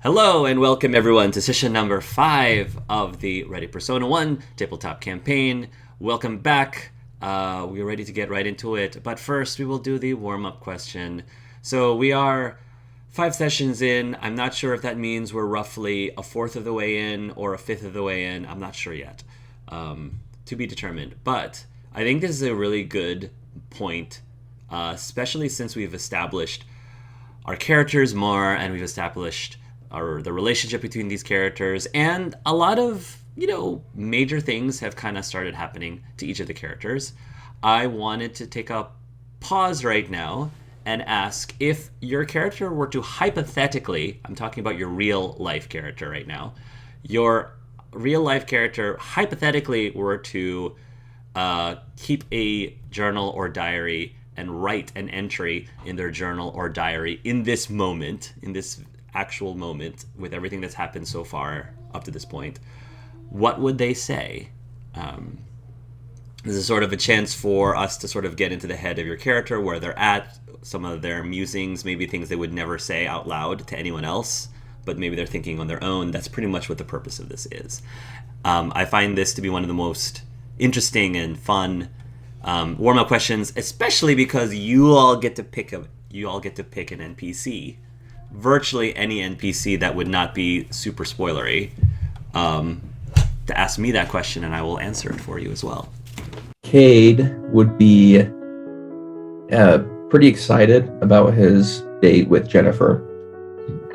Hello and welcome everyone to session number 5 of the Ready Persona 1 Tabletop campaign. Welcome back. We're ready to get right into it, but first we will do the warm-up question. So we are 5 sessions in. I'm not sure if that means we're roughly a fourth of the way in or a fifth of the way in. I'm not sure yet. To be determined. But I think this is a really good point, especially since we've established our characters more and we've established the relationship between these characters, and a lot of major things have kind of started happening to each of the characters. I wanted to take a pause right now and ask if your character were to hypothetically, I'm talking about your real life character right now, your real life character hypothetically were to keep a journal or diary and write an entry in their journal or diary in this moment, in this actual moment, with everything that's happened so far up to this point, what would they say? This is sort of a chance for us to sort of get into the head of your character, where they're at, some of their musings, maybe things they would never say out loud to anyone else, but maybe they're thinking on their own. That's pretty much what the purpose of this is. I find this to be one of the most interesting and fun warm-up questions, especially because you all get to pick an NPC. Virtually any NPC that would not be super spoilery, to ask me that question, and I will answer it for you as well. Cade would be pretty excited about his date with Jennifer,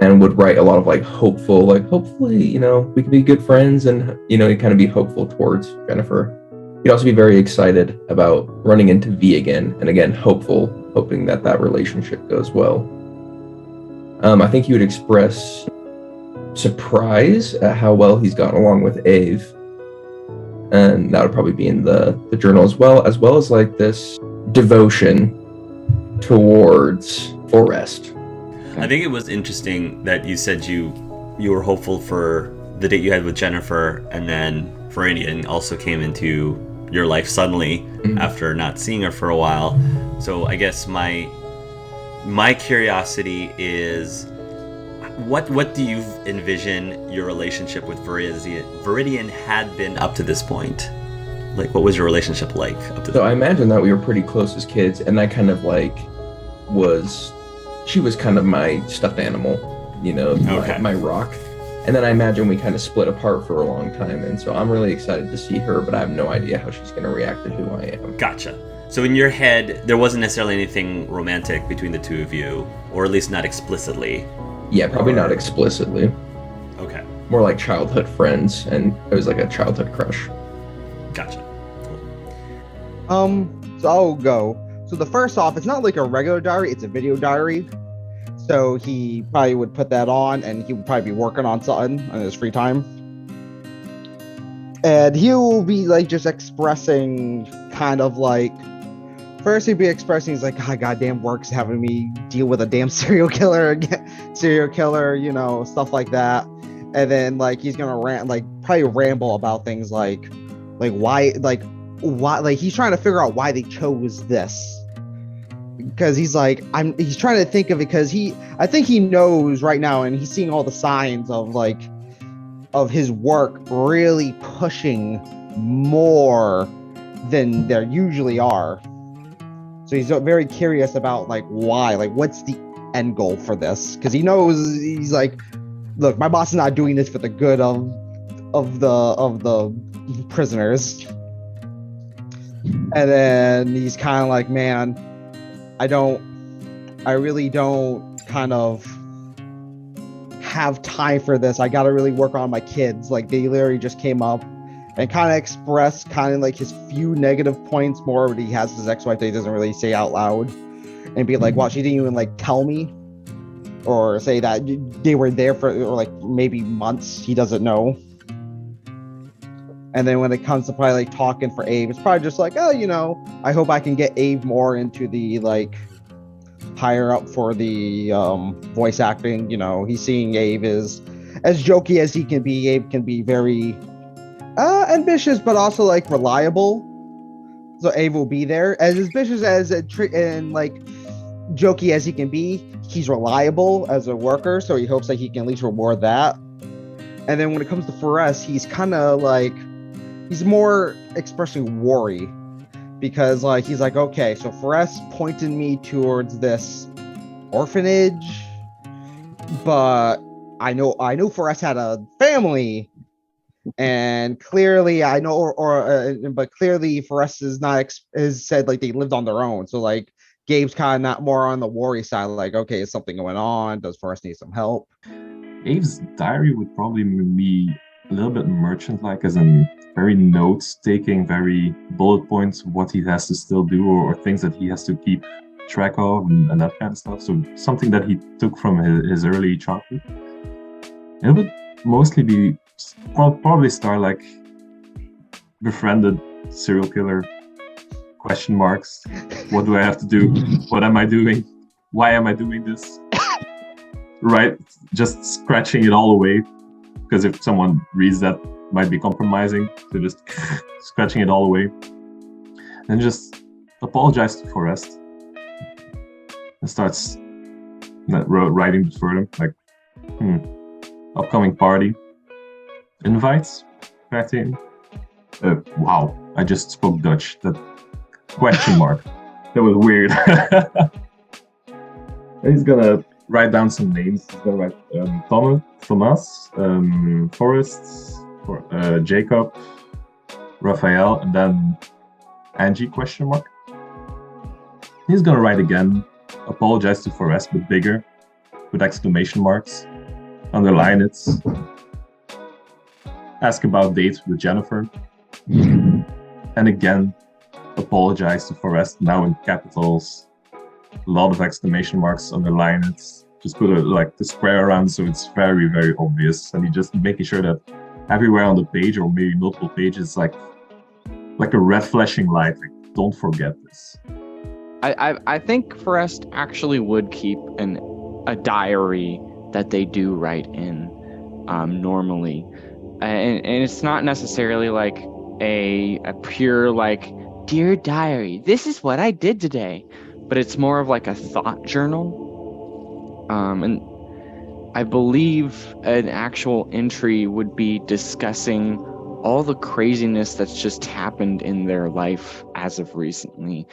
and would write a lot of hopeful, hopefully, we could be good friends, and he'd kind of be hopeful towards Jennifer. He'd also be very excited about running into V again, and again, hoping that relationship goes well. I think he would express surprise at how well he's gotten along with Ave, and that would probably be in the journal as well as this devotion towards Forrest. I think it was interesting that you said you were hopeful for the date you had with Jennifer, and then Viridian also came into your life suddenly after not seeing her for a while. So I guess my curiosity is, what do you envision your relationship with Viridian had been up to this point? What was your relationship like up to this point? So I imagine that we were pretty close as kids, and I kind of she was kind of my stuffed animal, my rock. And then I imagine we kind of split apart for a long time, and so I'm really excited to see her, but I have no idea how she's going to react to who I am. Gotcha. So in your head, there wasn't necessarily anything romantic between the two of you, or at least not explicitly. Yeah, probably not explicitly. Okay. More like childhood friends, and it was like a childhood crush. Gotcha. Cool. So I'll go. So the first off, it's not like a regular diary, it's a video diary. So he probably would put that on, and he would probably be working on something on his free time. And he'll be just expressing first he'd be expressing, he's like, God, goddamn work's having me deal with a damn serial killer again, stuff like that. And then he's gonna probably ramble about things why he's trying to figure out why they chose this. Because he's trying to think of it, because I think he knows right now, and he's seeing all the signs of his work really pushing more than there usually are. So he's very curious about why, what's the end goal for this? Because he knows, he's look, my boss is not doing this for the good of the prisoners. And then he's kind of man, I really don't kind of have time for this. I gotta really work on my kids. They literally just came up and kind of expressed his few negative points more, but he has his ex-wife that he doesn't really say out loud, and be well, she didn't even tell me or say that they were there for maybe months. He doesn't know. And then when it comes to probably talking for Abe, it's probably just I hope I can get Abe more into the higher up for the voice acting. He's seeing Abe as jokey as he can be. Abe can be very ambitious, but also reliable. So Abe will be there as ambitious as and jokey as he can be, he's reliable as a worker, so he hopes that he can at least reward that. And then when it comes to Forrest, he's kind of like, he's more expressing worry, because like he's like, okay, so Forrest pointed me towards this orphanage, but I know Forrest had a family, and clearly I know, but clearly Forrest is not has said like they lived on their own. So like Gabe's kind of not more on the worry side, like, okay, is something going on? Does Forrest need some help? Abe's diary would probably be a little bit merchant-like, as in very notes-taking, very bullet points, what he has to still do, or things that he has to keep track of, and that kind of stuff. So something that he took from his early childhood. It would mostly be probably start like befriended serial killer, question marks. What do I have to do? What am I doing? Why am I doing this? Right, just scratching it all away, because if someone reads that, might be compromising. So just scratching it all away, and just apologize to Forrest, and starts writing further, like, upcoming party invites. Wow, I just spoke Dutch. That question mark. That was weird. And he's gonna write down some names. He's gonna write Thomas, Forrest, Jacob, Raphael, and then Angie, question mark. He's gonna write again, apologize to Forrest, but bigger, with exclamation marks. Underline it. Ask about dates with Jennifer. And again, apologize to Forrest, now in capitals. A lot of exclamation marks, underline it. Just put the square around so it's very, very obvious. And you just making sure that everywhere on the page, or maybe multiple pages, like a red flashing light. Like, don't forget this. I think Forrest actually would keep a diary that they do write in normally. And it's not necessarily like a pure like, dear diary, this is what I did today. But it's more of like a thought journal. And I believe an actual entry would be discussing all the craziness that's just happened in their life as of recently,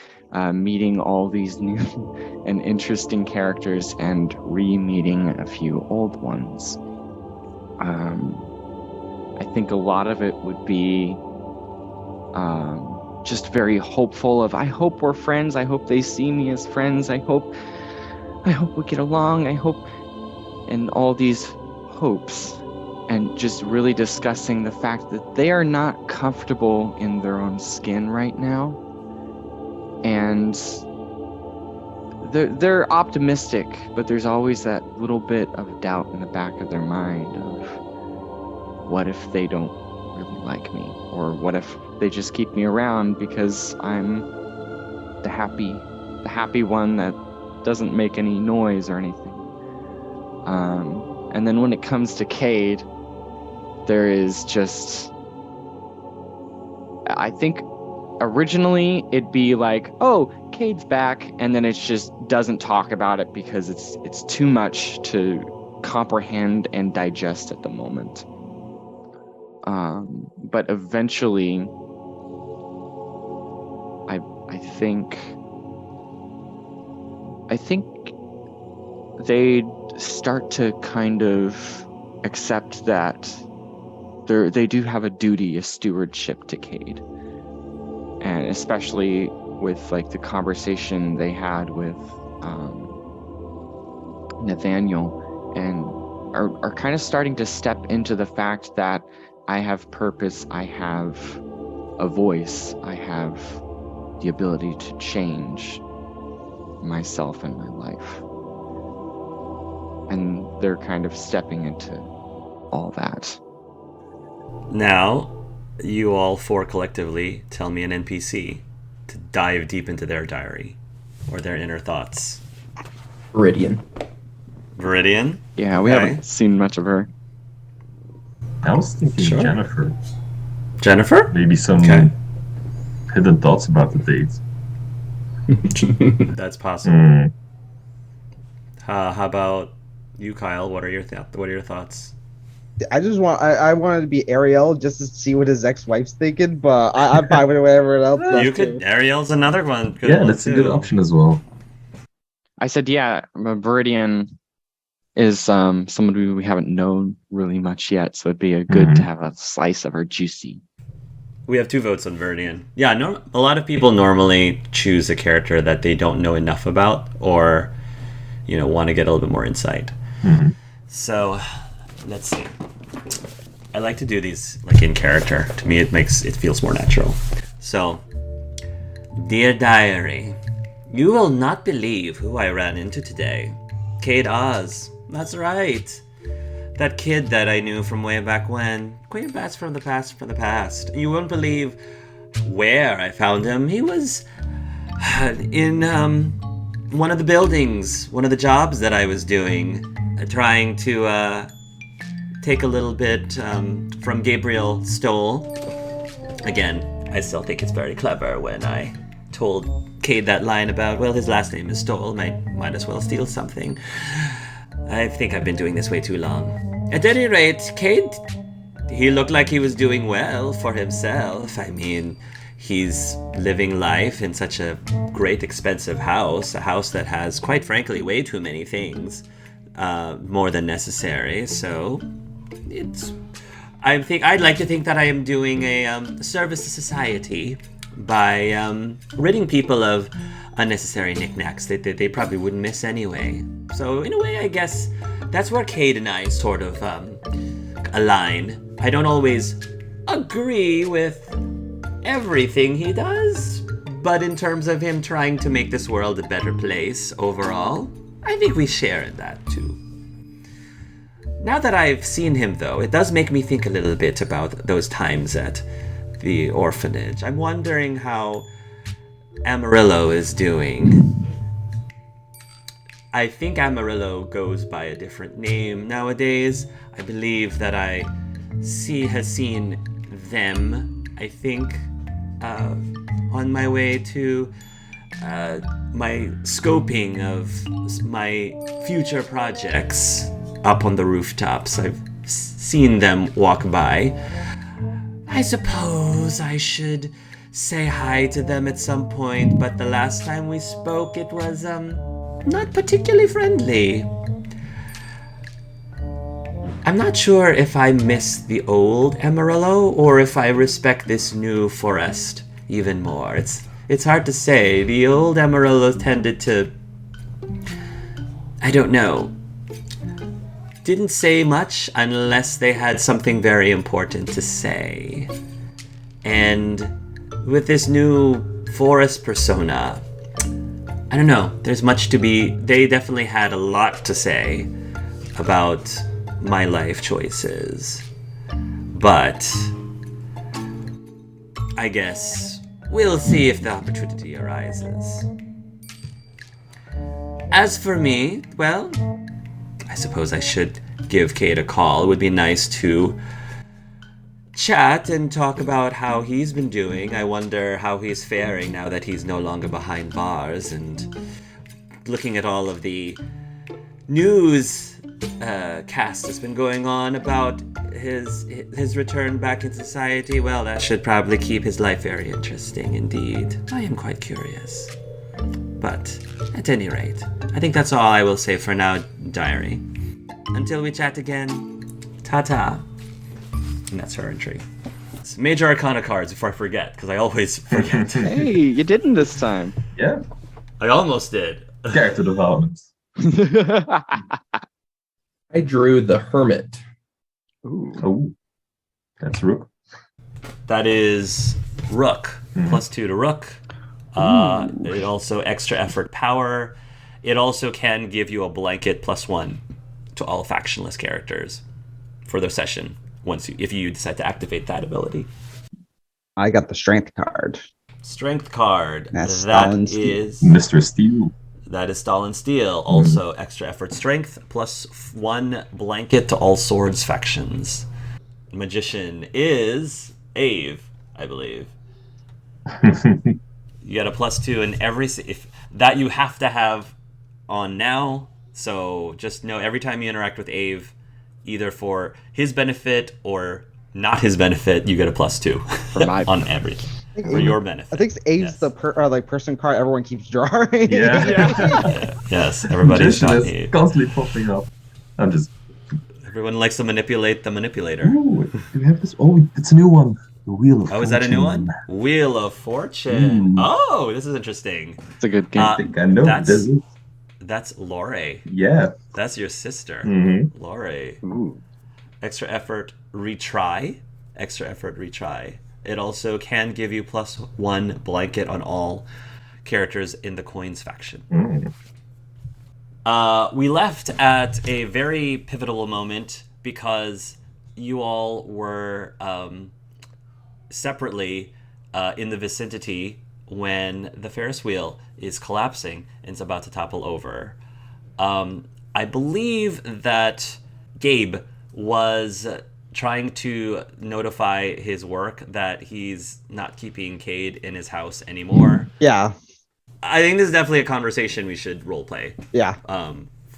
meeting all these new and interesting characters and re-meeting a few old ones. I think a lot of it would be just very hopeful of, I hope we're friends, I hope they see me as friends, I hope we get along, I hope, and all these hopes, and just really discussing the fact that they are not comfortable in their own skin right now, and they're optimistic, but there's always that little bit of doubt in the back of their mind of, what if they don't really like me, or what if they just keep me around because I'm the happy one that doesn't make any noise or anything. And then when it comes to Cade, there is just, I think originally it'd be like, oh, Cade's back, and then it just doesn't talk about it because it's too much to comprehend and digest at the moment. But eventually, I think they'd start to kind of accept that they do have a duty, a stewardship to Cade, and especially with like the conversation they had with Nathaniel, and are kind of starting to step into the fact that I have purpose, I have a voice, I have the ability to change myself and my life. And they're kind of stepping into all that. Now, you all four collectively tell me an NPC to dive deep into their diary or their inner thoughts. Viridian. Viridian? Yeah, we haven't seen much of her. I was thinking Sure. Jennifer. Jennifer? Maybe some hidden thoughts about the date. That's possible. How about you, Kyle? What are your thoughts? I wanted to be Ariel just to see what his ex-wife's thinking, but I'm fine with whatever else does You could. too. Ariel's another one. Good Yeah, one, that's a good too. option as well. I said, yeah, Viridian is somebody we haven't known really much yet, so it'd be a good to have a slice of her juicy. We have 2 votes on Verdian. Yeah, no, a lot of people normally choose a character that they don't know enough about, or want to get a little bit more insight. So, let's see. I like to do these like in character. To me, it feels more natural. So, dear diary, you will not believe who I ran into today. Cade Oz. That's right. That kid that I knew from way back when. Way back from the past. You won't believe where I found him. He was in one of the buildings, one of the jobs that I was doing, trying to take a little bit from Gabriel Stoll. Again, I still think it's very clever when I told Cade that line about, well, his last name is Stoll, might as well steal something. I think I've been doing this way too long. At any rate, Cade, he looked like he was doing well for himself. I mean, he's living life in such a great, expensive house, a house that has, quite frankly, way too many things, more than necessary. So, I'd like to think that I am doing a service to society by ridding people of unnecessary knickknacks that they probably wouldn't miss anyway. So in a way, I guess that's where Cade and I sort of align. I don't always agree with everything he does, but in terms of him trying to make this world a better place overall, I think we share in that too. Now that I've seen him, though, it does make me think a little bit about those times at the orphanage. I'm wondering how Amarillo is doing. I think Amarillo goes by a different name nowadays. I believe that has seen them, I think, on my way to my scoping of my future projects up on the rooftops. I've seen them walk by. I suppose I should say hi to them at some point, but the last time we spoke, it was, not particularly friendly. I'm not sure if I miss the old Amarillo or if I respect this new Forrest even more. It's hard to say. The old Amarillo tended to, I don't know, didn't say much unless they had something very important to say. And with this new Forrest persona, I don't know, there's much to be. They definitely had a lot to say about my life choices. But I guess we'll see if the opportunity arises. As for me, well, I suppose I should give Cade a call. It would be nice to chat and talk about how he's been doing. I wonder how he's faring now that he's no longer behind bars, and looking at all of the news cast that's been going on about his return back in society. Well, that should probably keep his life very interesting indeed. I am quite curious. But at any rate, I think that's all I will say for now, diary. Until we chat again, ta-ta. And that's her entry. It's Major Arcana cards before I forget, because I always forget. Hey, you didn't this time. Yeah. I almost did. Character development. I drew the Hermit. Ooh. Oh, that's Rook. That is Rook. +2 to Rook. It also extra effort power. It also can give you a blanket +1 to all factionless characters for their session if you decide to activate that ability. I got the strength card. Strength card. That's Stalin is Mr. Steel. That is Stalin Steel. Also extra effort strength +1 blanket to all swords factions. Magician is Ave, I believe. You get a +2 in every if that you have to have on now So just know every time you interact with Ave, either for his benefit or not his benefit, you get a +2 For my on everything. For your benefit. I think Abe's the person card everyone keeps drawing. Yeah. Yeah. Yes, everybody's Magician got is Ave. constantly popping up. I'm just. Everyone likes to manipulate the manipulator. Ooh, do we have this? Oh, it's a new one. The Wheel of Oh, is that a new Fortune. one? Wheel of Fortune. Ooh. Oh, this is interesting. It's a good game. I think I know what this is. That's Lore. Yeah. That's your sister. Mm-hmm. Lore. Ooh. Extra effort, retry. Extra effort, retry. It also can give you +1 blanket on all characters in the Coins faction. Mm. We left at a very pivotal moment because you all were separately in the vicinity when the Ferris wheel is collapsing and it's about to topple over. I believe that Gabe was trying to notify his work that he's not keeping Cade in his house anymore. Yeah. I think this is definitely a conversation we should roleplay. Yeah.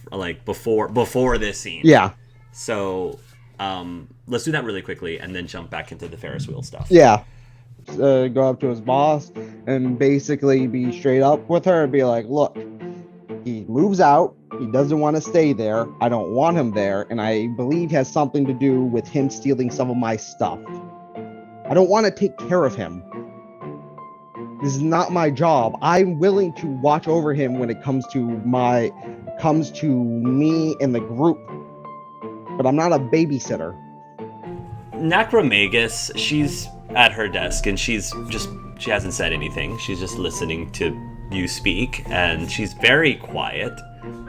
Like before this scene. Yeah. So let's do that really quickly and then jump back into the Ferris wheel stuff. Yeah. Go up to his boss and basically be straight up with her and be like, look, he moves out. He doesn't want to stay there. I don't want him there. And I believe has something to do with him stealing some of my stuff. I don't want to take care of him. This is not my job. I'm willing to watch over him when it comes to me and the group. But I'm not a babysitter. Necromagus, she's at her desk and she hasn't said anything. She's just listening to you speak, and she's very quiet,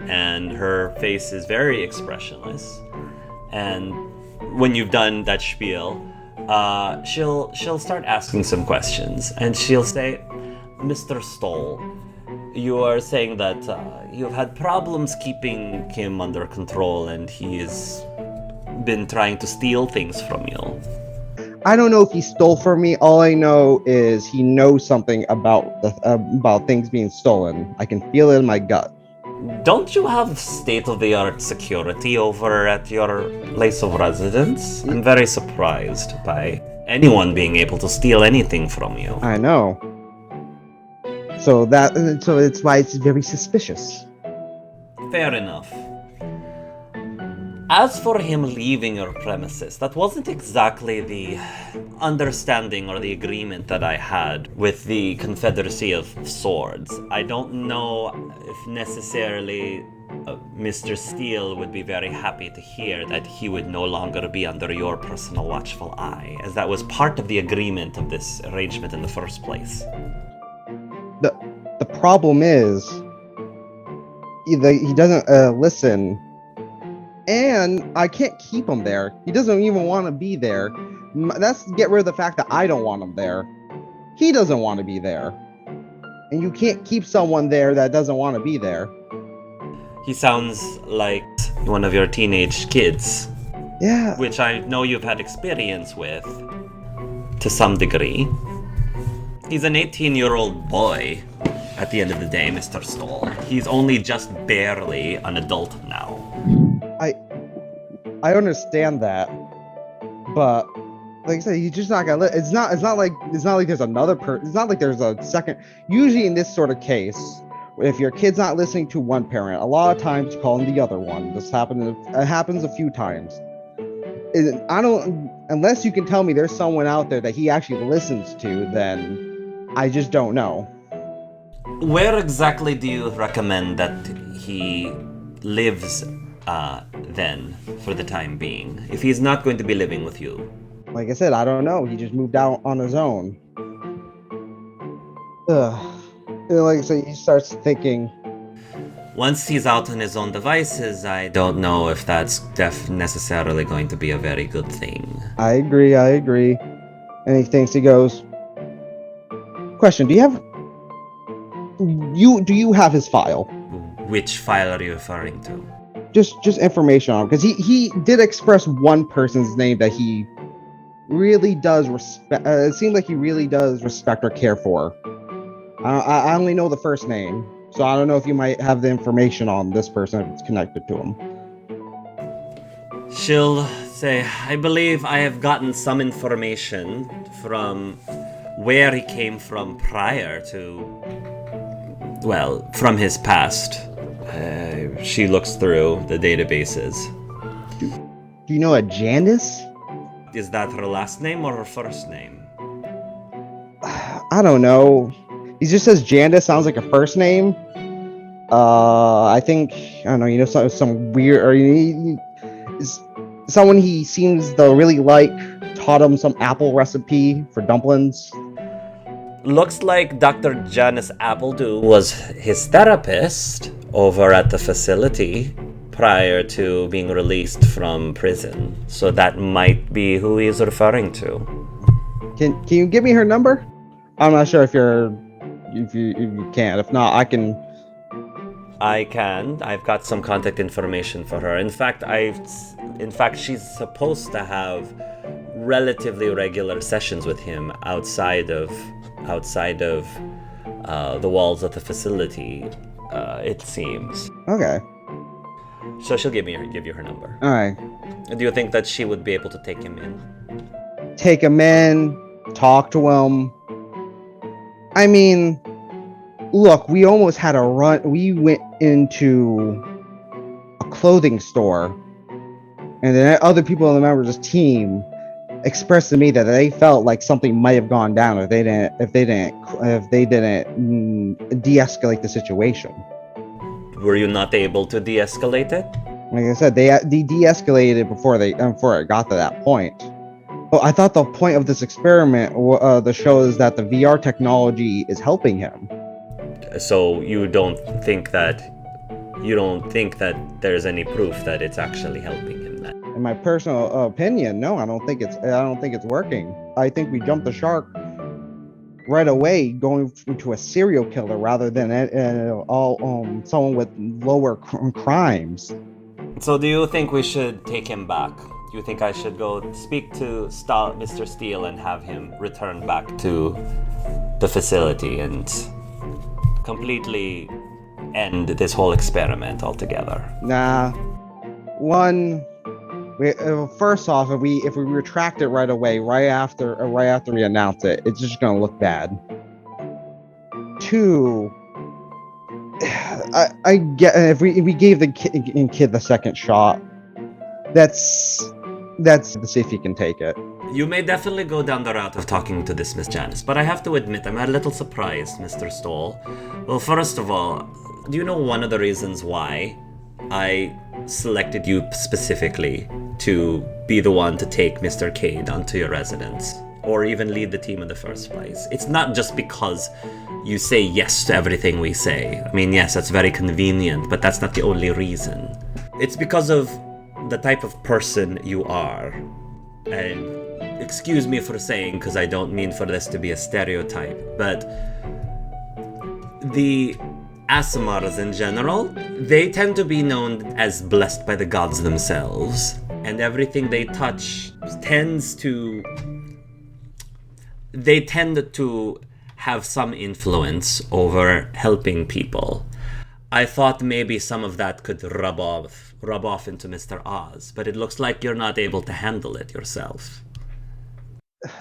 and her face is very expressionless. And when you've done that spiel, she'll start asking some questions, and she'll say, Mr. Stoll, you are saying that you've had problems keeping him under control, and he's been trying to steal things from you. I don't know if he stole from me. All I know is he knows something about things being stolen. I can feel it in my gut. Don't you have state-of-the-art security over at your place of residence? I'm very surprised by anyone being able to steal anything from you. I know. So it's why it's very suspicious. Fair enough. As for him leaving your premises, that wasn't exactly the understanding or the agreement that I had with the Confederacy of Swords. I don't know if necessarily Mr. Steele would be very happy to hear that he would no longer be under your personal watchful eye, as that was part of the agreement of this arrangement in the first place. The problem is he doesn't listen. And I can't keep him there. He doesn't even want to be there. That's get rid of the fact that I don't want him there. He doesn't want to be there. And you can't keep someone there that doesn't want to be there. He sounds like one of your teenage kids. Yeah. Which I know you've had experience with, to some degree. He's an 18-year-old boy at the end of the day, Mr. Stoll. He's only just barely an adult now. I understand that, but like I said, he's just not gonna. It's not like there's another person. It's not like there's a second. Usually in this sort of case, if your kid's not listening to one parent, a lot of times you call them the other one. It happens a few times. I don't, unless you can tell me there's someone out there that he actually listens to, then I just don't know. Where exactly do you recommend that he lives then, for the time being, if he's not going to be living with you? Like I said, I don't know. He just moved out on his own. And like I said, he starts thinking. Once he's out on his own devices, I don't know if that's necessarily going to be a very good thing. I agree. And he thinks, he goes, question, do you have his file? Which file are you referring to? Just information on him, because he did express one person's name that he really does respect. It seems like he really does respect or care for. I only know the first name, So I don't know if you might have the information on this person if it's connected to him. She'll say, I believe I have gotten some information from where he came from prior to, well, from his past. She looks through the databases. Do you know a Jandis? Is that her last name or her first name? I don't know. He just says Jandis sounds like a first name. I think I don't know. You know, some weird or someone he seems to really like taught him some apple recipe for dumplings. Looks like Dr. Janice Appledew was his therapist over at the facility prior to being released from prison. So that might be who he is referring to. Can you give me her number? I'm not sure if you can. If not, I can. I can. I've got some contact information for her. In fact, she's supposed to have relatively regular sessions with him outside of the walls of the facility. It seems. Okay. So she'll give you her number. All right. Do you think that she would be able to take him in? Take him in, talk to him. I mean, look, we almost had a run. We went into a clothing store, and then other people in the members of this team expressed to me that they felt like something might have gone down if they didn't de-escalate the situation. Were you not able to de-escalate it? Like I said, they de-escalated before it got to that point. Well, I thought the point of this experiment, the show, is that the VR technology is helping him. So you don't think that there's any proof that it's actually helping him then? In my personal opinion, no, I don't think it's working. I think we jumped the shark right away, going into a serial killer rather than someone with lower crimes. So do you think we should take him back? Do you think I should go speak to Mr. Steele and have him return back to the facility and completely end this whole experiment altogether? Nah. First off, if we retract it right away, right after we announce it, it's just gonna look bad. Two, I get if we gave the kid the second shot, that's to see if he can take it. You may definitely go down the route of talking to this Miss Janice, but I have to admit I'm a little surprised, Mr. Stoll. Well, first of all, do you know one of the reasons why I selected you specifically to be the one to take Mr. Cade onto your residence, or even lead the team in the first place? It's not just because you say yes to everything we say. I mean, yes, that's very convenient, but that's not the only reason. It's because of the type of person you are. And excuse me for saying, because I don't mean for this to be a stereotype, but the Asimars in general, they tend to be known as blessed by the gods themselves, and everything they touch tend to have some influence over helping people. I thought maybe some of that could rub off into Mr. Oz, but it looks like you're not able to handle it yourself.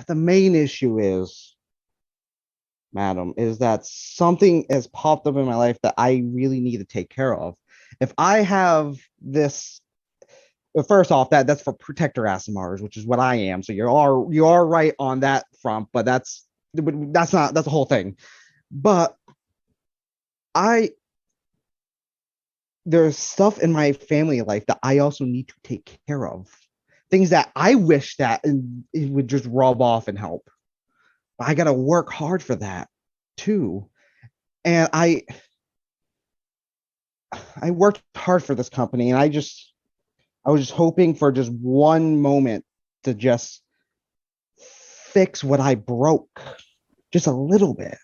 The main issue is, madam, is that something has popped up in my life that I really need to take care of. If I have this, first off, that's for protector Asimars, which is what I am. So you are right on that front, but that's the whole thing. But there's stuff in my family life that I also need to take care of. Things that I wish that it would just rub off and help. But I gotta work hard for that too. And I worked hard for this company, and I was just hoping for just one moment to just fix what I broke. Just a little bit.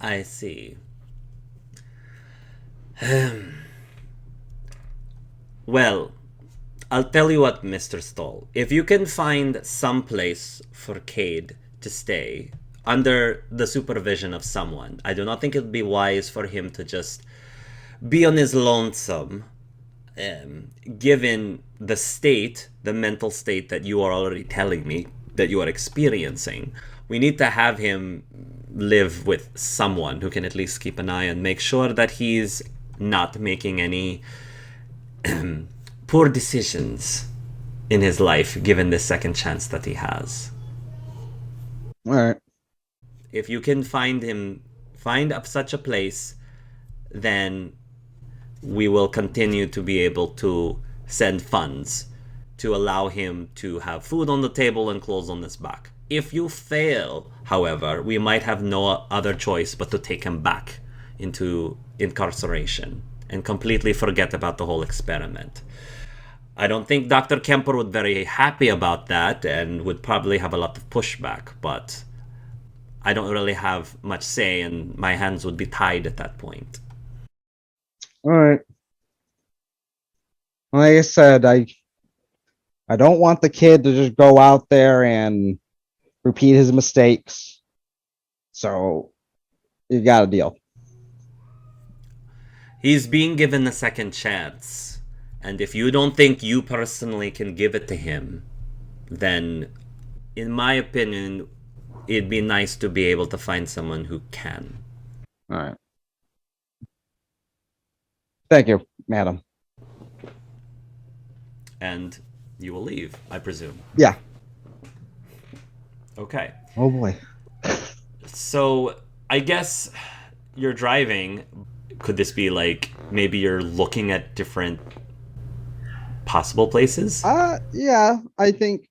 I see. Well, I'll tell you what, Mr. Stoll. If you can find some place for Cade to stay, under the supervision of someone. I do not think it would be wise for him to just be on his lonesome, given the state, the mental state that you are already telling me that you are experiencing. We need to have him live with someone who can at least keep an eye and make sure that he's not making any poor decisions in his life, given the second chance that he has. All right. If you can find such a place, then we will continue to be able to send funds to allow him to have food on the table and clothes on his back. If you fail, however, we might have no other choice but to take him back into incarceration and completely forget about the whole experiment. I don't think Dr. Kemper would be very happy about that and would probably have a lot of pushback, but I don't really have much say and my hands would be tied at that point. All right. Like I said, I don't want the kid to just go out there and repeat his mistakes. So you got a deal. He's being given a second chance. And if you don't think you personally can give it to him, then in my opinion, it'd be nice to be able to find someone who can. All right. Thank you, madam. And you will leave, I presume. Yeah. Okay. Oh boy. So I guess you're driving. Could this be like maybe you're looking at different possible places? Yeah, I think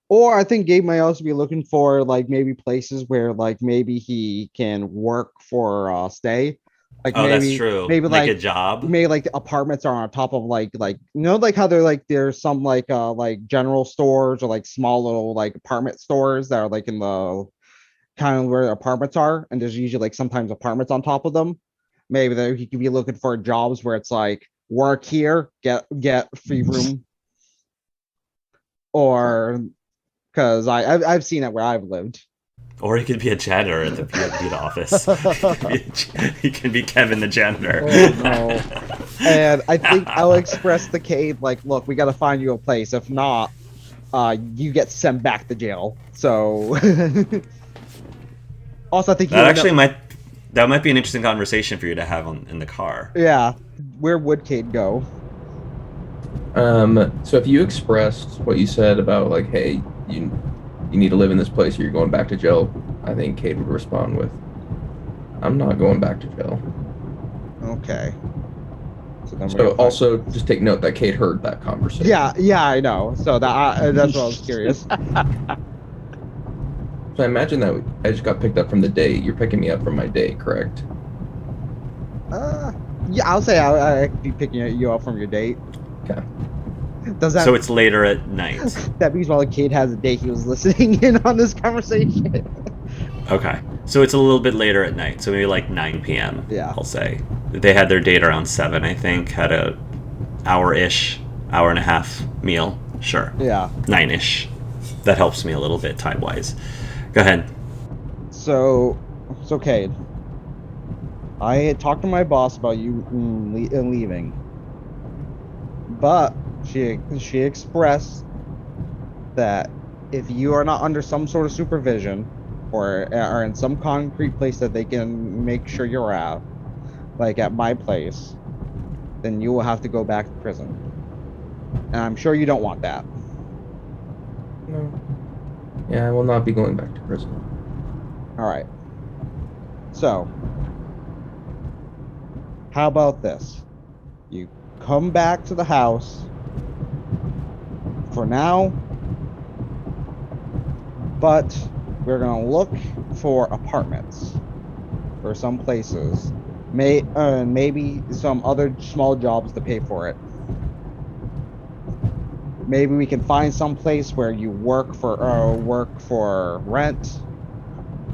Gabe might also be looking for like maybe places where like maybe he can work for stay. Like maybe, that's true. Maybe like a job. Maybe like the apartments are on top of like like how they're like there's some like general stores or like small little like apartment stores that are like in the kind of where the apartments are, and there's usually like sometimes apartments on top of them. Maybe that he could be looking for jobs where it's like work here, get free room, or because I've seen it where I've lived. Or he could be a janitor at the PFB office. He can be Kevin the janitor. Oh, no. And I think I'll express the Cade like, look, we got to find you a place. If not, you get sent back to jail. So, also, I think that might be an interesting conversation for you to have in the car. Yeah, where would Cade go? So if you expressed what you said about like, hey, you need to live in this place or you're going back to jail, I think Cade would respond with, I'm not going back to jail. Okay. So also just take note that Cade heard that conversation. Yeah, I know. So that's what I was curious. So I imagine that I just got picked up from the date. You're picking me up from my date, correct? Yeah, I'll say I could be picking you up from your date. Okay. So it's later at night. That means while the kid has a date, he was listening in on this conversation. Okay. So it's a little bit later at night. So maybe like 9 p.m. Yeah. I'll say. They had their date around 7, I think. Had a hour-ish, hour and a half meal. Sure. Yeah. 9-ish. That helps me a little bit time-wise. Go ahead. So, it's okay. I had talked to my boss about you leaving. But she expressed that if you are not under some sort of supervision or are in some concrete place that they can make sure you're at, like at my place, then you will have to go back to prison. And I'm sure you don't want that. No. Yeah, I will not be going back to prison. All right. So, how about this? You come back to the house for now, but we're gonna look for apartments for some places, maybe some other small jobs to pay for it. Maybe we can find some place where you work for rent,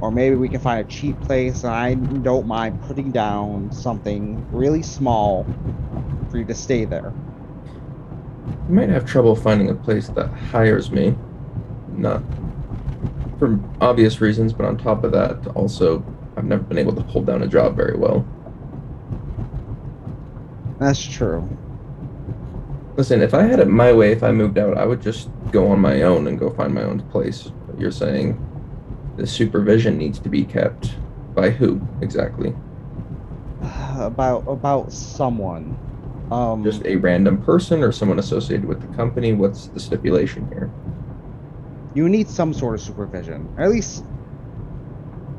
or maybe we can find a cheap place. And I don't mind putting down something really small for you to stay there. You might have trouble finding a place that hires me. Not for obvious reasons, but on top of that, also, I've never been able to hold down a job very well. That's true. Listen, if I had it my way, if I moved out, I would just go on my own and go find my own place. But you're saying the supervision needs to be kept by who exactly? About someone. Just a random person or someone associated with the company? What's the stipulation here? You need some sort of supervision, at least,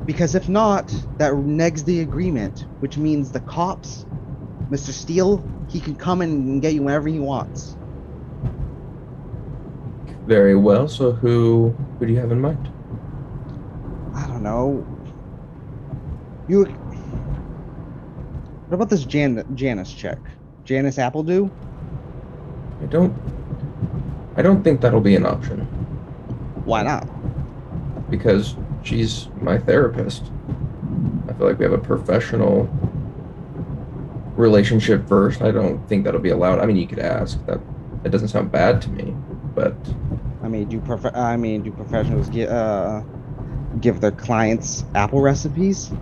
because if not, that negs the agreement, which means the cops, Mr. Steele, he can come in and get you whenever he wants. Very well. So who do you have in mind? I don't know. You. What about this Janice chick? Janice Appledew? I don't think that'll be an option. Why not? Because she's my therapist. I feel like we have a professional relationship first. I don't think that'll be allowed. I mean, you could ask. That it doesn't sound bad to me, but I mean, do professionals give their clients apple recipes?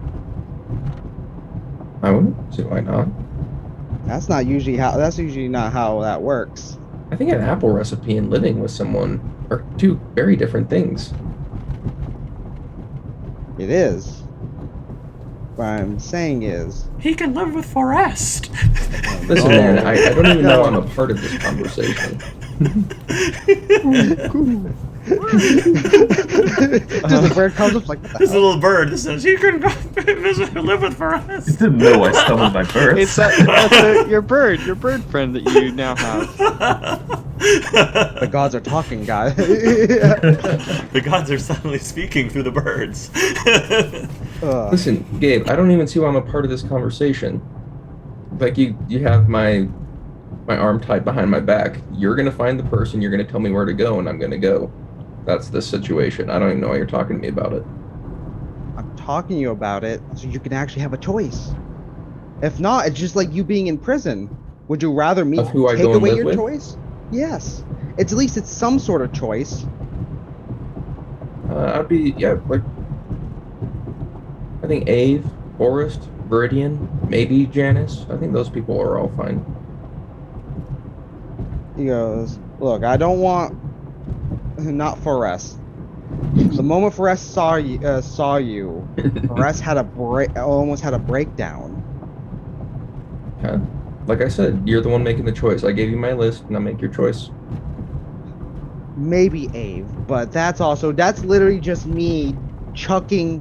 I wouldn't see why not. That's usually not how that works. I think an apple recipe and living with someone are two very different things. It is. What I'm saying is, He can live with Forrest. Listen, man, I don't even know I'm a part of this conversation. just the bird comes up like, what the This hell? little bird that says, "You can go visit and live with Forrest." You didn't know I stumbled my bird. It's your bird friend that you now have. The gods are talking, guys. The gods are suddenly speaking through the birds. Listen, Gabe, I don't even see why I'm a part of this conversation. Like you have my arm tied behind my back. You're gonna find the person, you're gonna tell me where to go, and I'm gonna go. That's the situation. I don't even know why you're talking to me about it. I'm talking to you about it so you can actually have a choice. If not, it's just like you being in prison. Would you rather me Of who I take go and away live your with? choice? Yes. At least it's some sort of choice. I'd be, yeah, like, I think Ave, Forrest, Viridian, maybe Janice. I think those people are all fine. He goes, look, I don't want, not Forrest. The moment Forrest saw you, Forrest had almost had a breakdown. Okay. Like I said, you're the one making the choice. I gave you my list, now make your choice. Maybe Ave, but that's literally just me chucking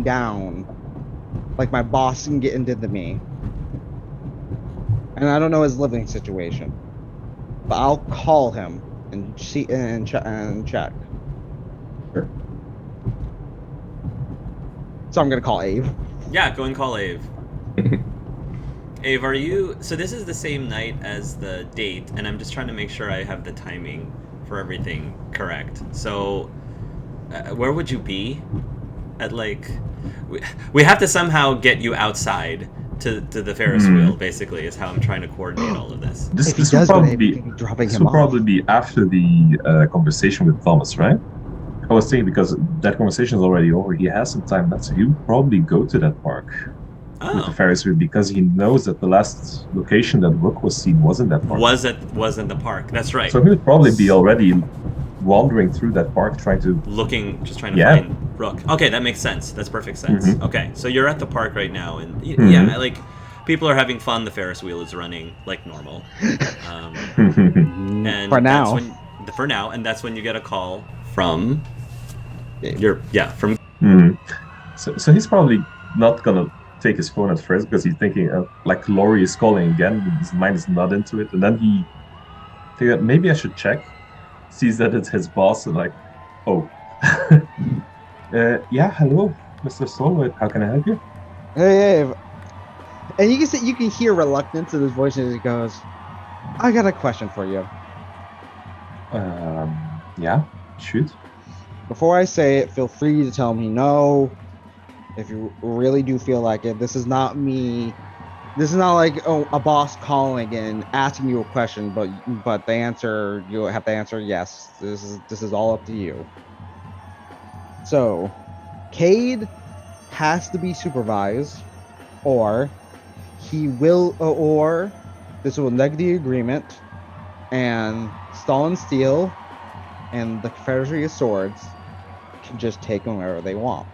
down, like my boss can get into me. And I don't know his living situation, but I'll call him and see and check. Sure. So I'm gonna call Ave. Yeah, go and call Ave. Ave, are you... So this is the same night as the date, and I'm just trying to make sure I have the timing for everything correct. So, where would you be? At, like... We have to somehow get you outside to the Ferris wheel, basically, is how I'm trying to coordinate all of this. This will probably be after the conversation with Thomas, right? I was thinking because that conversation is already over. He has some time left, so he'll probably go to that park with the Ferris wheel because he knows that the last location that Rook was seen was in that park. Was in the park. That's right. So he'll probably be already wandering through that park, trying to find Rook. Okay, that makes sense. That's perfect sense. Okay, so you're at the park right now, and yeah, like people are having fun. The Ferris wheel is running like normal. And for now, and that's when you get a call from from. So he's probably not gonna take his phone at first because he's thinking like Laurie is calling again. His mind is not into it, and then he figured maybe I should check. Sees that it's his boss and like, oh, yeah, hello, Mr. Solwood, how can I help you? Hey, and you can hear reluctance in his voice as he goes, I got a question for you. Yeah, shoot. Before I say it, feel free to tell me no. If you really do feel like it, this is not me This is not like a boss calling and asking you a question, but the answer you have to answer yes. This is all up to you. So, Cade has to be supervised, or he will, or this will neg the agreement, and Stalin Steel and the Confederacy of Swords can just take them wherever they want.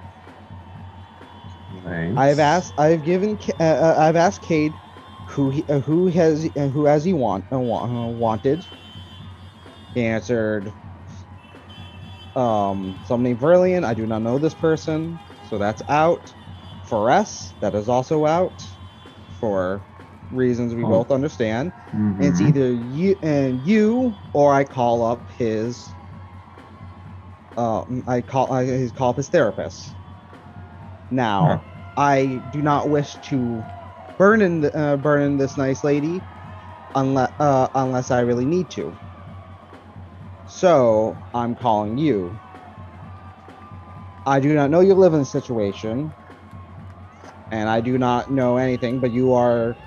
Right. I've asked Cade who has he wanted. He answered, someone named Verlian. I do not know this person, so that's out. Forrest, that is also out for reasons we Oh. both understand. Mhm. It's either you or I call up his call up his therapist. Now, I do not wish to burn in this nice lady unless I really need to. So I'm calling you. I do not know your living situation, and I do not know anything, but you are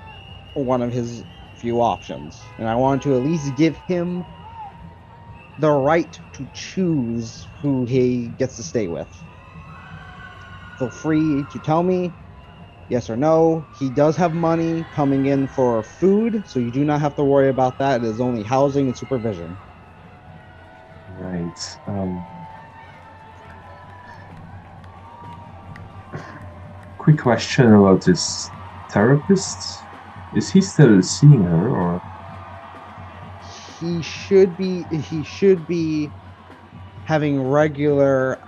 one of his few options, and I want to at least give him the right to choose who he gets to stay with. Feel free to tell me yes or no. He does have money coming in for food, so you do not have to worry about that. It is only housing and supervision. Right. Quick question about this therapist. Is he still seeing her, or He should be having regular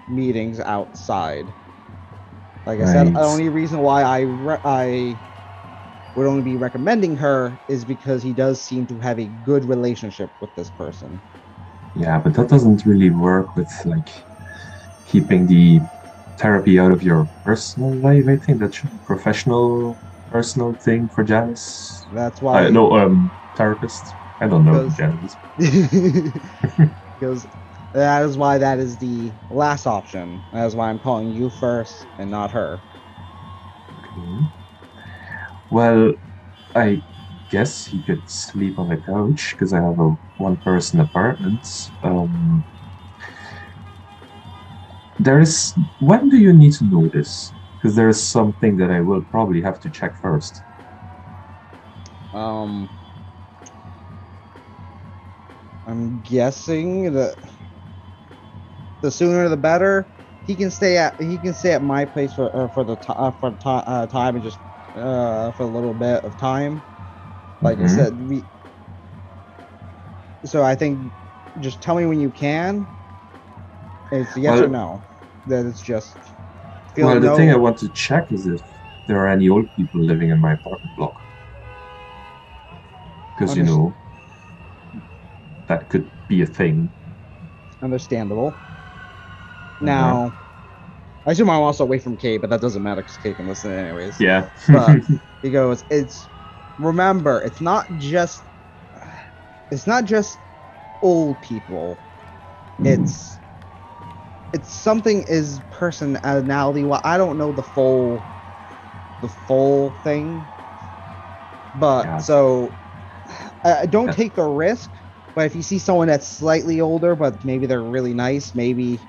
meetings outside. Like I said, Right. the only reason why I would only be recommending her is because he does seem to have a good relationship with this person. Yeah, but that doesn't really work with like keeping the therapy out of your personal life. I think that should be professional, personal thing for Janice. That's why No, therapist. I don't know because Janice. because that is why that is the last option. That is why I'm calling you first and not her. Okay. Well, I guess he could sleep on the couch because I have a one-person apartment. There is. When do you need to know this? Because there is something that I will probably have to check first. I'm guessing that the sooner the better. He can stay at my place for time and just for a little bit of time. Like I said, so I think just tell me when you can. It's yes or no. That it's just Well, the no. thing I want to check is if there are any old people living in my apartment block. Because, you know, that could be a thing. Understandable. Now, I assume I'm also away from Kate, but that doesn't matter because Kate can listen anyways. Yeah. But he goes, remember, it's not just old people. It's something is personality. Well, I don't know the full thing, but Yeah. so don't take the risk. But if you see someone that's slightly older, but maybe they're really nice, maybe.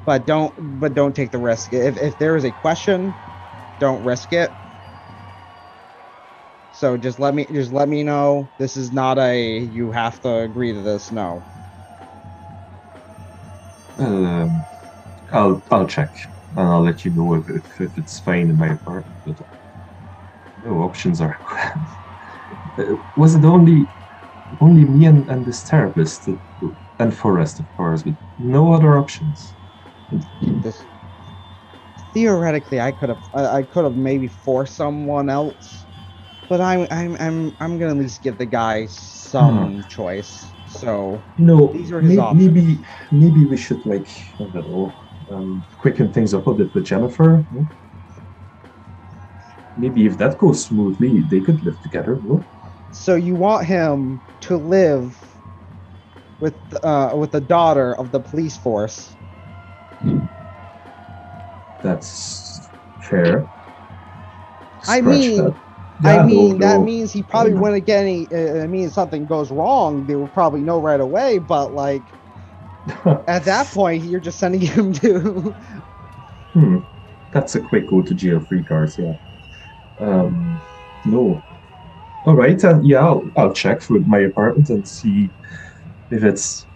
But don't take the risk. If there is a question, don't risk it. So just let me know. This is not a you have to agree to this. No. I'll check and I'll let you know if it's fine in my apartment. But no options are. Was it only me and this therapist and Forrest, of course, but no other options? Theoretically, I could have maybe forced someone else, but I'm gonna at least give the guy some choice. So these are his options. Maybe we should like I don't know, quicken things up a bit with Jennifer. No? Maybe if that goes smoothly, they could live together. No? So you want him to live with the daughter of the police force? That's fair. I Scratch mean, that. I Yeah, mean that no. means he probably wouldn't get any. I mean, if something goes wrong, they will probably know right away. But like at that point, you're just sending him to. That's a quick go to jail free cards, yeah. No. All right, yeah, I'll check with my apartment and see if it's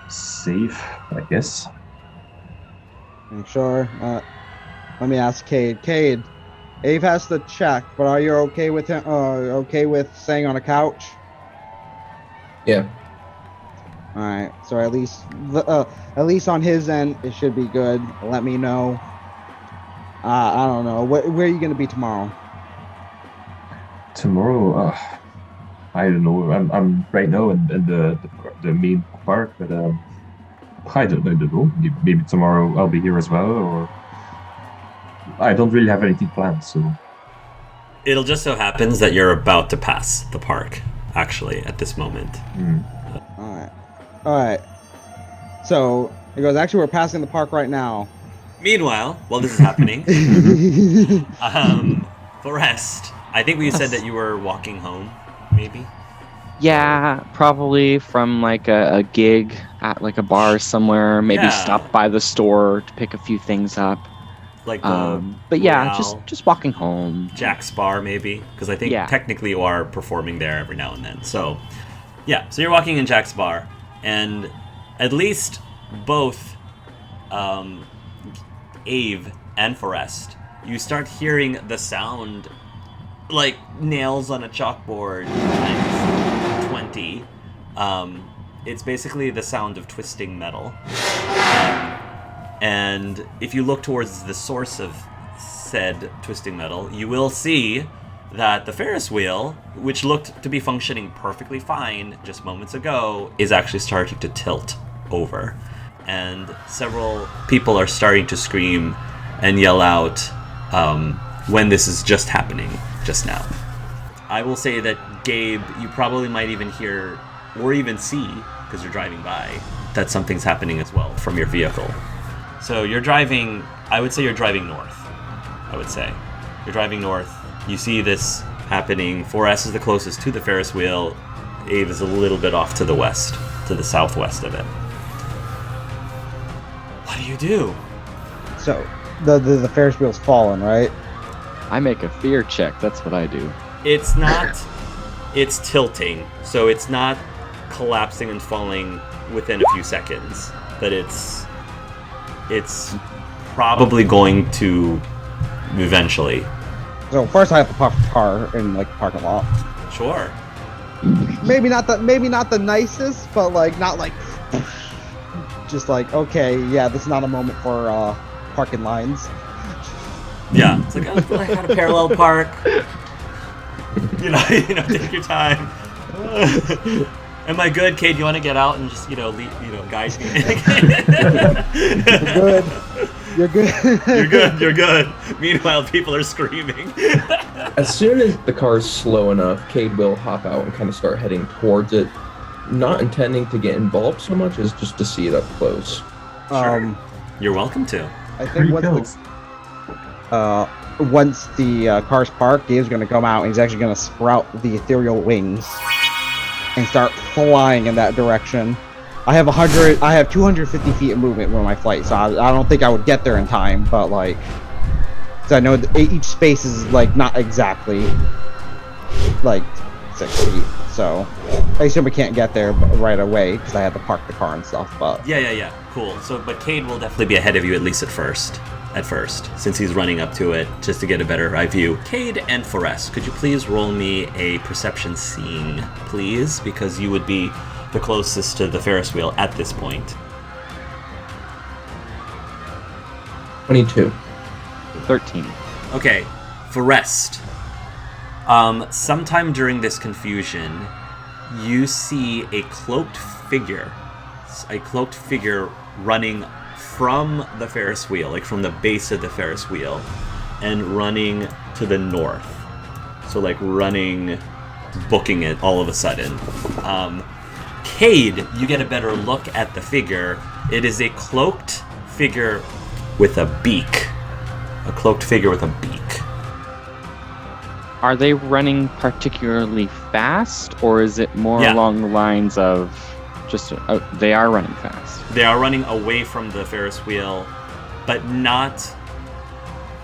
safe, I guess. Sure. Let me ask Cade. Cade, Abe has to check, but are you okay with him? Okay with staying on a couch? Yeah. All right. So at least on his end, it should be good. Let me know. I don't know. Where are you gonna be tomorrow? Tomorrow, I don't know. I'm right now in the main park, but I don't know. Maybe tomorrow I'll be here as well, or I don't really have anything planned. So It'll just so happens that you're about to pass the park, actually, at this moment. All right. So he goes. Actually, we're passing the park right now. Meanwhile, while this is happening, Forrest, I think we said that you were walking home, maybe? Yeah, probably from like a gig at like a bar somewhere. Maybe Yeah. stop by the store to pick a few things up. Like the But yeah, Royale, just walking home. Jack's Bar, maybe? Because I think Yeah. technically you are performing there every now and then. So, yeah. So you're walking in Jack's Bar, and at least both Ave and Forrest, you start hearing the sound like nails on a chalkboard times 20. It's basically the sound of twisting metal. And if you look towards the source of said twisting metal, you will see that the Ferris wheel, which looked to be functioning perfectly fine just moments ago, is actually starting to tilt over. And several people are starting to scream and yell out when this is just happening just now. I will say that, Gabe, you probably might even hear or even see, because you're driving by, that something's happening as well from your vehicle. So you're driving, I would say you're driving north. I would say. You're driving north. You see this happening. 4S is the closest to the Ferris wheel. Ave is a little bit off to the west, to the southwest of it. What do you do? So the Ferris wheel's fallen, right? I make a fear check. That's what I do. It's not, it's tilting. So it's not collapsing and falling within a few seconds. But it's probably going to eventually. So first I have to park the car in like the parking lot. Sure. Maybe not the nicest, but like not like just like, okay, yeah, this is not a moment for parking lines. Yeah, it's like, oh, I got a parallel park. You know, take your time. Am I good, Kate? You want to get out and just, guide me? Good. You're good. You're good. Meanwhile, people are screaming. As soon as the car's slow enough, Cade will hop out and kind of start heading towards it, not intending to get involved so much as just to see it up close. You're welcome to. I think once the car's parked, Gabe's gonna come out and he's actually gonna sprout the ethereal wings and start flying in that direction. I have 250 feet of movement with my flight, so I don't think I would get there in time, but like, so I know each space is like not exactly like 6 feet, so I assume I can't get there right away because I had to park the car and stuff. But Yeah. Cool. So, but Cade will definitely be ahead of you at least at first, since he's running up to it just to get a better eye view. Cade and Forrest, could you please roll me a perception seeing, please, because you would be the closest to the Ferris wheel at this point. 22. 13. Okay, Forrest. Sometime during this confusion, you see a cloaked figure running from the Ferris wheel, like from the base of the Ferris wheel, and running to the north. So like running, booking it all of a sudden. Cade, you get a better look at the figure. It is a cloaked figure with a beak. A cloaked figure with a beak. are they running particularly fast, or is it more along the lines of just they are running fast? They are running away from the Ferris wheel, but not.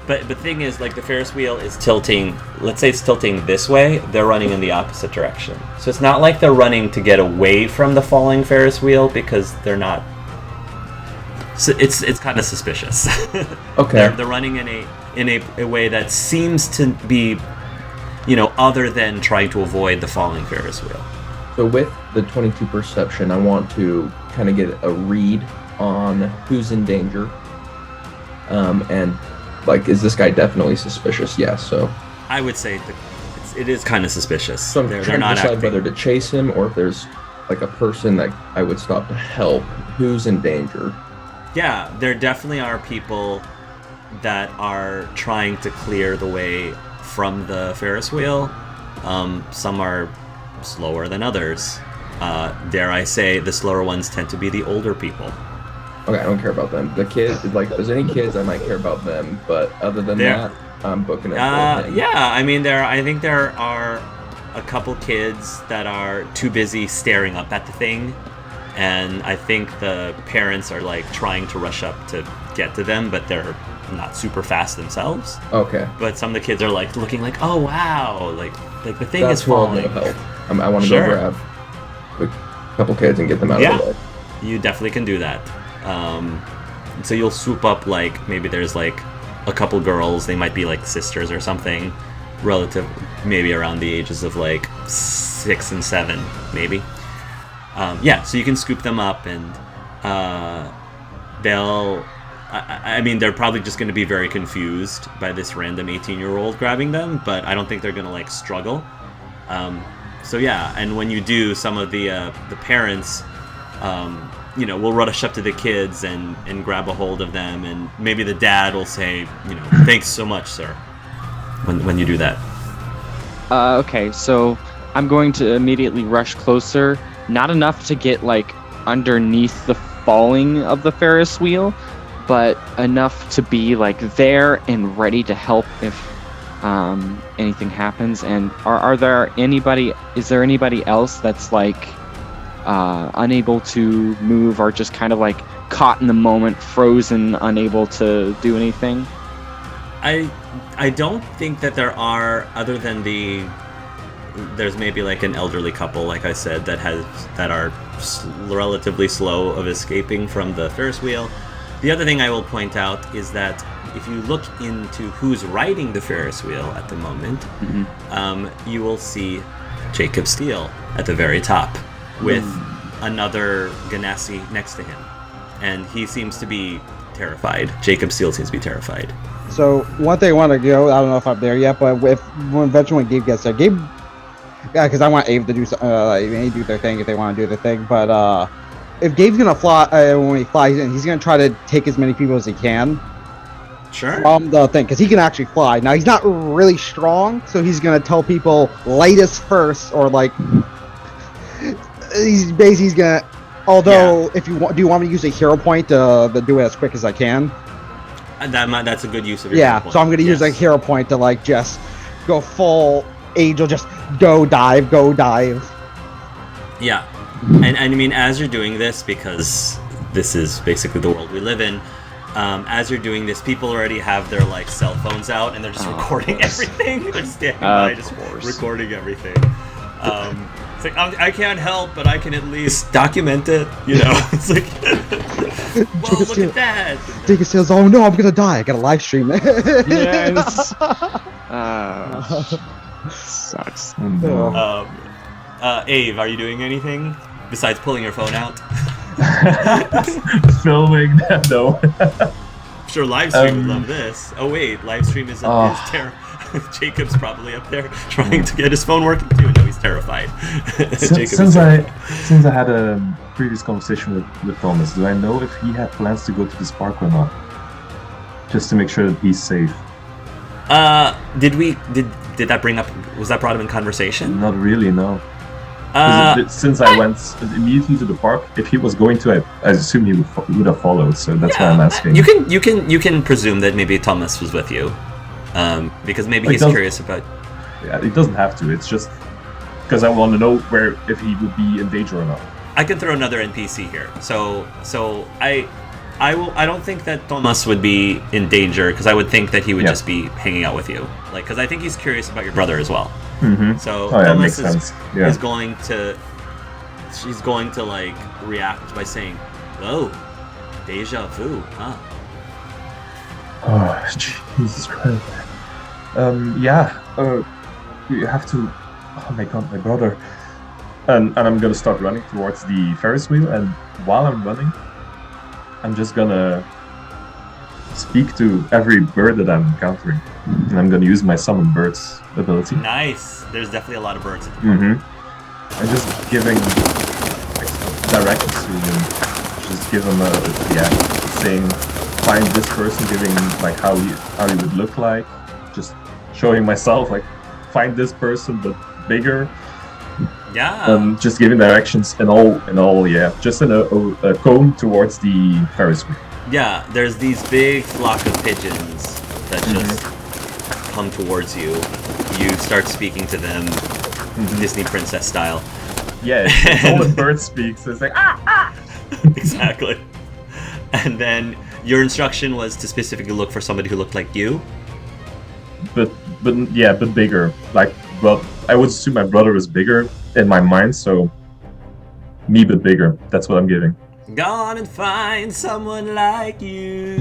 But the thing is, like, the Ferris wheel is tilting. Let's say it's tilting this way. They're running in the opposite direction. So it's not like they're running to get away from the falling Ferris wheel, because they're not. So it's kind of suspicious. Okay. They're running in a way that seems to be, other than trying to avoid the falling Ferris wheel. So with the 22 perception, I want to kind of get a read on who's in danger. And like, is this guy definitely suspicious? Yes. So I would say it is kind of suspicious. So I'm they're trying not to decide acting. whether to chase him or if there's like a person that I would stop to help who's in danger. Yeah, there definitely are people that are trying to clear the way from the Ferris wheel. Some are slower than others. Dare I say, the slower ones tend to be the older people. Okay, I don't care about them. The kids, like, if there's any kids, I might care about them. But other than that, I'm booking it. Yeah, I mean, I think there are a couple kids that are too busy staring up at the thing. And I think the parents are, like, trying to rush up to get to them, but they're not super fast themselves. Okay. But some of the kids are, like, looking like, oh, wow, like the thing That's is falling. That's where I'll help. I want to Sure. go grab a couple kids and get them out of the way. You definitely can do that. So you'll swoop up, like, maybe there's, like, a couple girls. They might be, like, sisters or something, relative, maybe around the ages of, like, 6 and 7, maybe. So you can scoop them up, and they're probably just going to be very confused by this random 18-year-old grabbing them, but I don't think they're going to, like, struggle. And when you do, some of the parents, will rush up to the kids and grab a hold of them, and maybe the dad will say, thanks so much, sir, when you do that. Okay, so I'm going to immediately rush closer. Not enough to get, like, underneath the falling of the Ferris wheel, but enough to be, like, there and ready to help if anything happens. And is there anybody else that's, like, unable to move, or just kind of, like, caught in the moment, frozen, unable to do anything? I don't think that there are, other than there's maybe, like, an elderly couple, like I said, that are relatively slow of escaping from the Ferris wheel. The other thing I will point out is that if you look into who's riding the Ferris wheel at the moment, you will see Jacob Steele at the very top with another Ganassi next to him. And he seems to be terrified. Jacob Steele seems to be terrified. So one thing I want to go, I don't know if I'm there yet, but eventually when Gabe gets there, because I want Abe to do they do their thing if they want to do their thing. But if Gabe's gonna fly, when he flies in, he's gonna try to take as many people as he can. Sure. From the thing, because he can actually fly. Now he's not really strong, so he's gonna tell people lightest first, or like he's gonna. Although, if you want, do you want me to use a hero point to do it as quick as I can? That's a good use of your hero point. So I'm gonna use a hero point to, like, just go full Angel, just go dive. Yeah, and I mean, as you're doing this, because this is basically the world we live in, as you're doing this, people already have their, like, cell phones out, and they're just recording everything. They're standing by, just recording everything. It's like, I can't help, but I can at least document it, It's like, well, look at that. Jacob says, oh no, I'm gonna die. I gotta live stream it. Yes. Sucks. Ave, are you doing anything besides pulling your phone out? Filming that, though. I'm sure Livestream would love this. Oh wait, Livestream is terrible. Jacob's probably up there trying to get his phone working too. No, he's terrified. Since I had a previous conversation with Thomas, do I know if he had plans to go to this park or not? Just to make sure that he's safe. Did that bring up? Was that brought up in conversation? Not really, no. Since I went immediately to the park, if he was going to, I assume he would have followed. So that's why I'm asking. You can presume that maybe Thomas was with you, because maybe he's curious about. Yeah, it doesn't have to. It's just because I want to know if he would be in danger or not. I can throw another NPC here. So I don't think that Thomas would be in danger because I would think that he would just be hanging out with you. Like, because I think he's curious about your brother as well. Mm-hmm. So Thomas is going to, she's going to like react by saying, "Whoa, Dejavu, huh?" Oh, Jesus Christ. You have to. Oh my God, my brother. And I'm gonna start running towards the Ferris wheel, and while I'm running, I'm just gonna speak to every bird that I'm encountering. And I'm gonna use my summon birds ability. Nice. There's definitely a lot of birds at the moment. Mm-hmm. I'm just giving directions to him. Just give him saying, find this person, giving like how he would look like. Just showing myself like, find this person but bigger. Yeah. Just giving directions and all, yeah. Just in a cone towards the Ferris wheel. Yeah, there's these big flock of pigeons that just come towards you. You start speaking to them, Disney princess style. Yeah, it's all the bird speaks. It's like, ah! Exactly. And then your instruction was to specifically look for somebody who looked like you? But bigger. Like, well, I would assume my brother is bigger in my mind, so me but bigger. That's what I'm giving. Gone and find someone like you.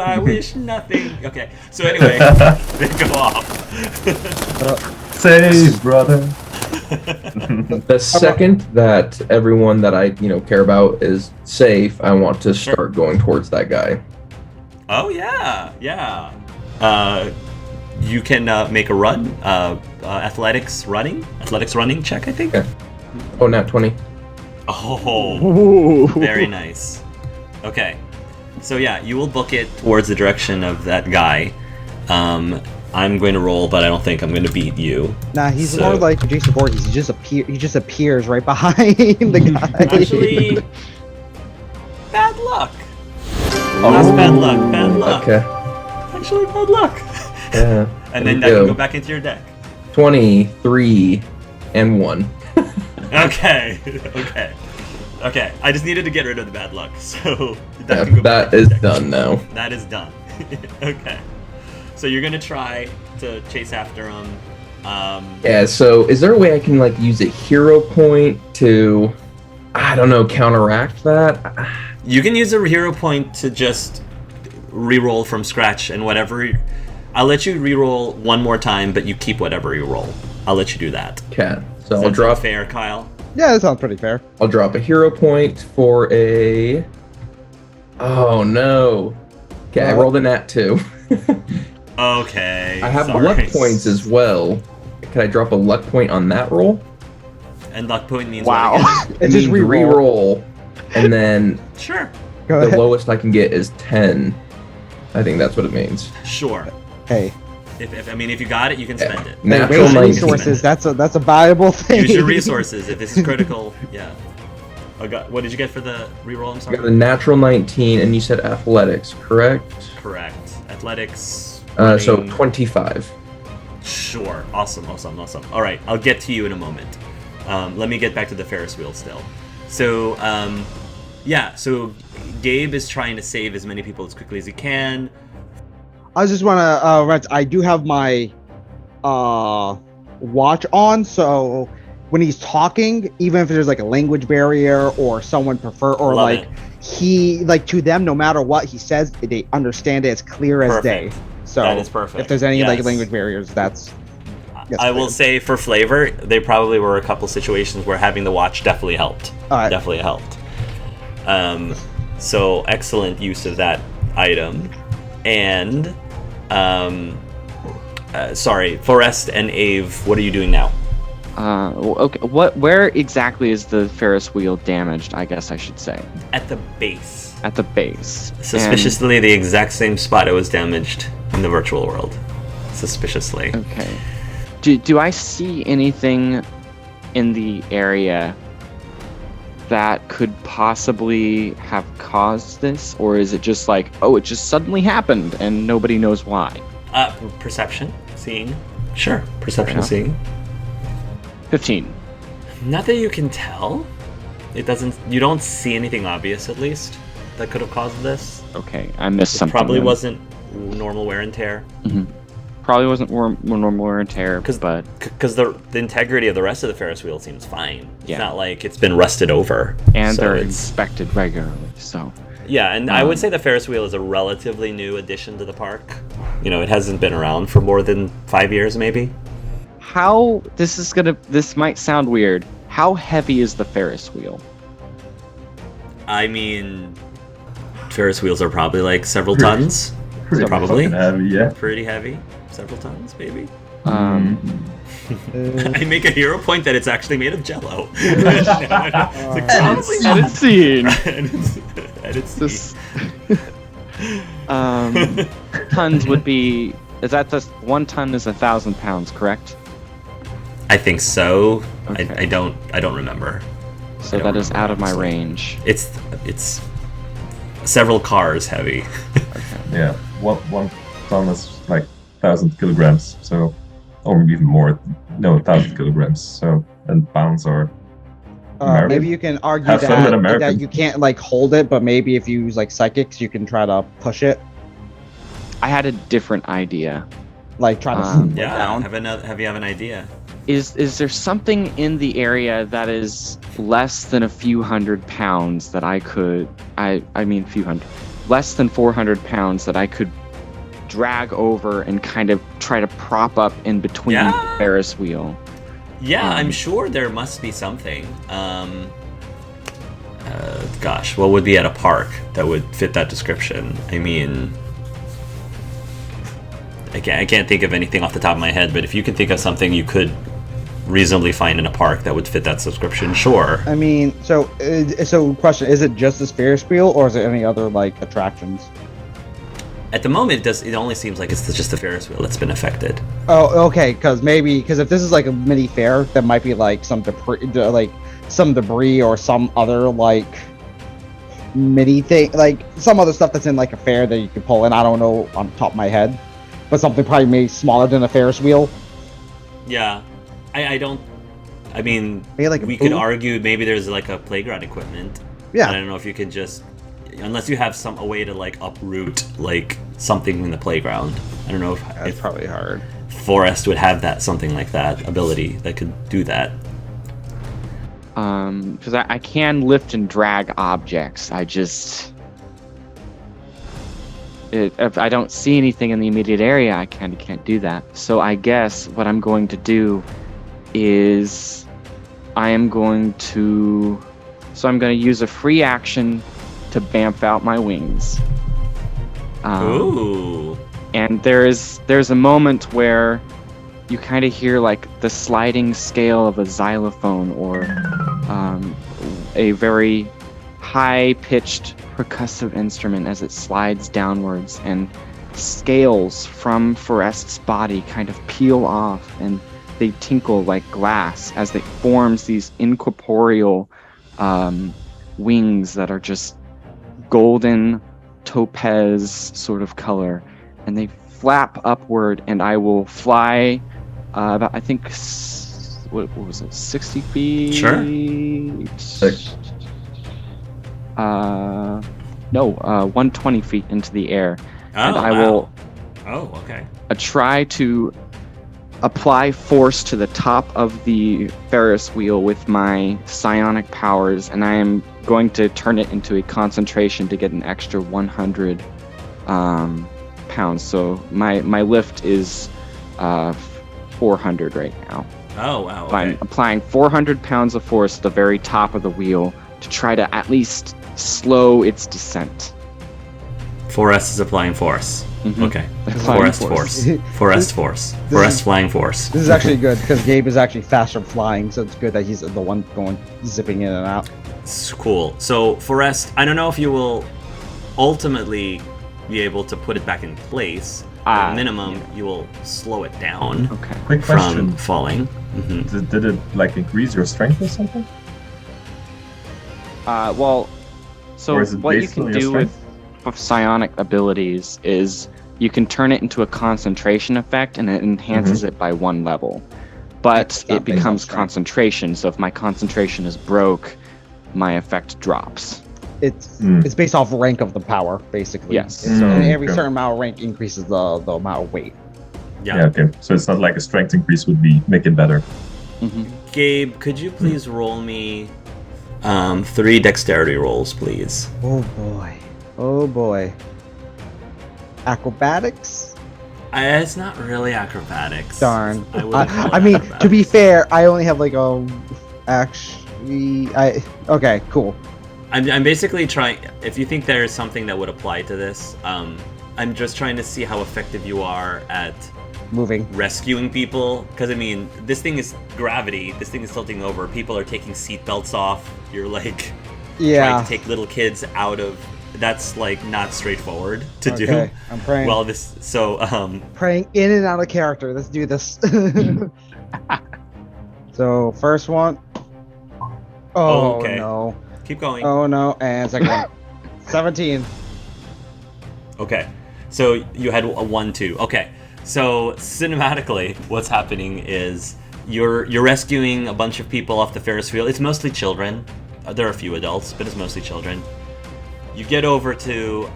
I wish nothing. Okay, so anyway, they go off. Save, brother. The second that everyone that I care about is safe, I want to start going towards that guy. Oh yeah. You can make a run, athletics running check, I think. Okay. Oh, nat 20. Oh, very nice. Okay, so yeah, you will book it towards the direction of that guy. I'm going to roll, but I don't think I'm going to beat you. Nah, he's more like Jason Voorhees. He just appears right behind the guy. Actually, bad luck. That's bad luck. Bad luck. Okay. Actually, bad luck. Yeah. And then that can go back into your deck. 23 and 1. Okay. I just needed to get rid of the bad luck, so that is done now. That is done. Okay. So you're gonna try to chase after him. Yeah. So is there a way I can use a hero point to, I don't know, counteract that? You can use a hero point to just re-roll from scratch and whatever. I'll let you re-roll one more time, but you keep whatever you roll. I'll let you do that. Okay. So Does I'll that drop. sound fair, Kyle? Yeah, that sounds pretty fair. I'll drop a hero point for a. Oh no. Okay, I rolled a nat 2. Okay. I have luck points as well. Can I drop a luck point on that roll? And luck point means wow. what again? It means re-roll, and then Sure. Go the ahead. lowest I can get is 10. I think that's what it means. Sure. Hey, If you got it, you can spend it. Natural waste 19. resources. That's a valuable thing. Use your resources if this is critical. Yeah. What did you get for the reroll? I'm I sorry. got a natural 19, and you said athletics, correct? Correct. Athletics. So running. 25. Sure. Awesome. All right. I'll get to you in a moment. Let me get back to the Ferris wheel still. So, so Gabe is trying to save as many people as quickly as he can. I just want to I do have my watch on, so when he's talking, even if there's a language barrier or someone prefer or Love it. he to them, no matter what he says, they understand it as clear as Perfect. day. So That is perfect. if there's any Yes. language barriers, that's I will say for flavor, there probably were a couple situations where having the watch definitely helped. Definitely helped. So excellent use of that item. And sorry, Forrest and Ave, what are you doing now? Okay. Where exactly is the Ferris wheel damaged? I guess I should say. At the base. At the base. Suspiciously, the exact same spot it was damaged in the virtual world. Suspiciously. Okay. Do I see anything in the area that could possibly have caused this, or is it just it just suddenly happened and nobody knows why? Perception, seeing. Sure. Perception Yeah. seeing. 15. Not that you can tell. It doesn't. You don't see anything obvious, at least, that could have caused this. Okay, I missed It something. probably then. wasn't normal wear and tear. Probably wasn't normal wear and tear, but Because the integrity of the rest of the Ferris wheel seems fine. It's Yeah. not like it's been rusted over. and So they're it's- inspected regularly. So Yeah, and I would say the Ferris wheel is a relatively new addition to the park. You know, it hasn't been around for more than 5 years, maybe. how this might sound weird. How heavy is the Ferris wheel? I mean, Ferris wheels are probably like several tons. Pretty Probably. fucking heavy, yeah. Pretty heavy. Several tons, maybe. Um, I make a hero point that it's actually made of Jello. It's like, edit scene. Edit scene. This, tons would be. Is that the 1 ton is 1,000 pounds, correct? I think so. Okay. I don't remember. So I don't that is remember, out of my honestly. range. It's several cars heavy. Yeah, one ton is like 1,000 kilograms, so, or even more. No, 1,000 kilograms. So, and pounds are. American. Maybe you can argue Have fun with that American. you can't like hold it, but maybe if you use like psychics, you can try to push it, I had a different idea. like try to Um, slow it Yeah. down. Have you have an idea? Is there something in the area that is less than a few hundred pounds that I could I mean few hundred, less than 400 pounds that I could drag over and kind of try to prop up in between Yeah. the Ferris wheel? Yeah, I'm sure there must be something. Gosh, what would be at a park that would fit that description? I mean, I can't think of anything off the top of my head, but if you can think of something you could reasonably find in a park that would fit that description, sure. I mean, so question: is it just this Ferris wheel, or is it any other like attractions? At the moment, it only seems like it's just the Ferris wheel that's been affected. Oh, okay. Because if this is like a mini fair, that might be like some debris or some other like mini thing, like some other stuff that's in like a fair that you could pull in. I don't know on the top of my head, but something probably maybe smaller than a Ferris wheel. Yeah, I don't. I mean, Maybe like a we could booth? argue maybe there's like a playground equipment. Yeah. I don't know if you could just, unless you have a way to like uproot like something in the playground. I don't know That's if probably hard. Forrest would have something like that ability that could do that. Because I can lift and drag objects. If I don't see anything in the immediate area, I kind of can't do that. So I guess what I'm going to do is I'm going to use a free action to bamf out my wings. Ooh. And there's a moment where you kind of hear like the sliding scale of a xylophone or a very high-pitched percussive instrument as it slides downwards, and scales from Forrest's body kind of peel off and they tinkle like glass as it forms these incorporeal wings that are just golden topaz sort of color, and they flap upward, and I will fly about, I think, what was it, 60 feet? Sure. No, 120 feet into the air. Oh, And I wow. will Oh, okay. try to apply force to the top of the Ferris wheel with my psionic powers, and I am going to turn it into a concentration to get an extra 100 pounds. So my lift is 400 right now. Oh, wow. I'm Okay. applying 400 pounds of force at the very top of the wheel to try to at least slow its descent. Forrest is applying force. Mhm. Okay. Applying Forrest force. Forrest force. This Forrest is- flying force. This is actually good because Gabe is actually faster flying, so it's good that he's the one going zipping in and out. It's cool. So, Forrest, I don't know if you will ultimately be able to put it back in place. But at minimum, you will slow it down Okay. Quick from question: falling. Mhm. did it like increase your strength or something? Well, so Or is it what you based can on your do with strength? psionic abilities is you can turn it into a concentration effect, and it enhances it by 1 level. But It's not it based on becomes strength. concentration, so if my concentration is broke, my effect drops. It's based off rank of the power, basically. Yes. And every Okay. certain amount of rank increases the amount of weight. Yeah, okay. So it's not like a strength increase would make it better. Gabe, could you please roll me 3 dexterity rolls, please? Oh boy. Oh boy. Acrobatics? It's not really acrobatics. Darn. I wouldn't call it I mean, to acrobatics. be fair, I only have like okay, cool. I'm basically trying. If you think there is something that would apply to this, I'm just trying to see how effective you are at Moving. rescuing people. Because I mean, this thing is gravity. This thing is tilting over. People are taking seatbelts off. You're like trying Yeah. to take little kids out of. That's like not straightforward to do. Okay, I'm praying. Well, this so Praying in and out of character. Let's do this. So first one. Oh Okay. no. keep going. Oh no. And second one. 17. Okay, so you had a 1-2. Okay, so cinematically, what's happening is you're rescuing a bunch of people off the Ferris wheel. It's mostly children. There are a few adults, but it's mostly children. You get over to